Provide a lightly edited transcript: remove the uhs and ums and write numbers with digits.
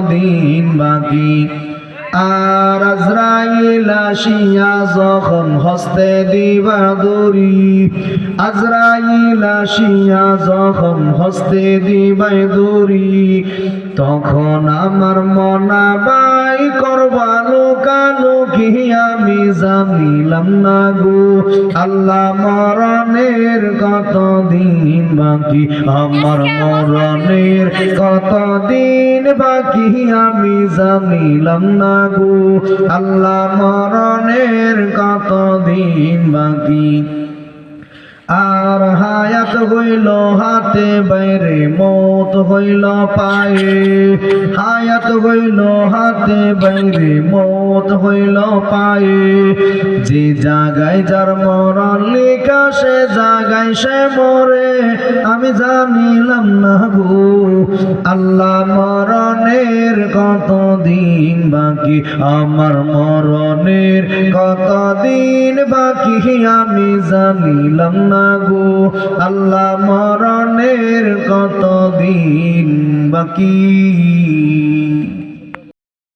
দিন বাকি। আর আজরাইল আসিয়া যখন হস্তে দিবা দড়ি, আজরাইল আসিয়া যখন হস্তে দিবা দড়ি, তখন আমার মনা বাই করবা লোকালোকি আমি জানিলাম না গো। আল্লাহ মরণের কত দিন বাকি, আমার মরণের কত দিন বাকি আমি জানিলাম না গো। আল্লাহ মরণের কত দিন বাকি। আর হায়াত হইল হাতে বাইরে, মৌত হইল পায়ে, হায়াত হইল হাতে বাইরে, মৌত হইল পায়ে। যে জায়গায় যার মরণ লেখা সে জায়গায় সে মরে আমি জানিলাম না গো। আল্লাহ মরণের কত দিন বাকি, আমার মরণের কত দিন বাকি আমি জানিলাম না গো। আল্লাহ মরণের কত দিন বাকি।